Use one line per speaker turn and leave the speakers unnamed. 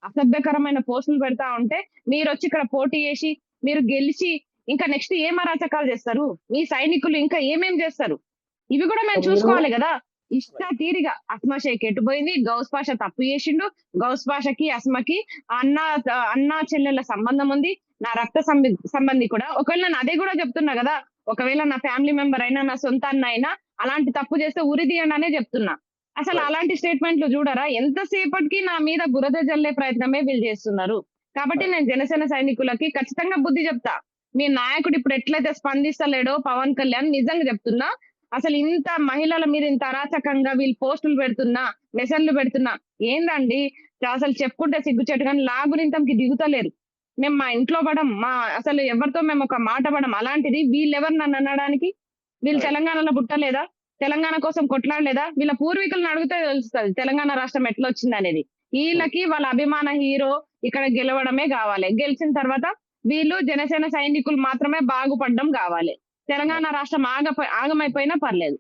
అసభ్యకరమైన పోస్టులు పెడతా ఉంటే మీరొచ్చి ఇక్కడ పోటీ చేసి, మీరు గెలిచి ఇంకా నెక్స్ట్ ఏం అరాచకాలు చేస్తారు? మీ సైనికులు ఇంకా ఏమేం చేస్తారు? ఇవి కూడా మేము
మీరు
చూసుకోవాలి గదా! ఇష్టాతీరిగా అస్మా షేక్ ఎటుపోయింది, గౌస్ పాషా తప్పు చేసిండు. గౌస్ పాషాకి, అస్మాకి అన్నా చెల్లెళ్ళ సంబంధం ఉంది. నా రక్త సంబంధి కూడా. ఒకవేళ నేను అదే గూడా చెప్తున్నా గదా! ఒకవేళ నా ఫ్యామిలీ మెంబర్ అయినా, నా సొంత అన్న అయినా అలాంటి తప్పు చేస్తే ఉరి తీయండి అనే చెప్తున్నా. అసలు
రైట్.
అలాంటి స్టేట్‌మెంట్‌లు చూడరా? ఎంత సేపటికి నా మీద బురద జల్లే ప్రయత్నమే వీళ్ళు చేస్తున్నారు. కాబట్టి
రైట్.
నేను జనసేన సైనికులకి ఖచ్చితంగా బుద్ధి చెప్తా. మీ నాయకుడు ఇప్పుడు ఎట్లయితే స్పందిస్తలేడో పవన్ కళ్యాణ్ నిజంగా చెప్తున్నా. అసలు ఇంత మహిళల మీద ఇంత అరాచకంగా వీళ్ళు పోస్టులు పెడుతున్నా, మెసేజ్‌లు పెడుతున్నా ఏందండి? అసలు చెప్పుకుంటే సిగ్గుచేటు గాని లాగునింతంకి దిగుతలేరు. మేము మా ఇంట్లో పడం. అసలు ఎవరితో మేము ఒక మాట పడం. అలాంటిది వీళ్ళెవరు నన్ననడానికి? వీళ్ళు
రైట్.
తెలంగాణలో పుట్టలేదా? తెలంగాణ కోసం కొట్లాడలేదా? వీళ్ళ పూర్వీకులను అడిగితే తెలుస్తది. తెలంగాణ రాష్ట్రం ఎట్లొచ్చిందనేది.
హ్మ్.
ఈళ్ళకి వాళ్ళ అభిమాన హీరో ఇక్కడ గెలవడమే గావాలి. గెలిచిన తర్వాత వీళ్ళు జనసేన సైనికులు మాత్రమే బాగుపడడం గావాలి. తెలంగాణ రాష్ట్రం ఆగమైపోయినా పర్లేదు.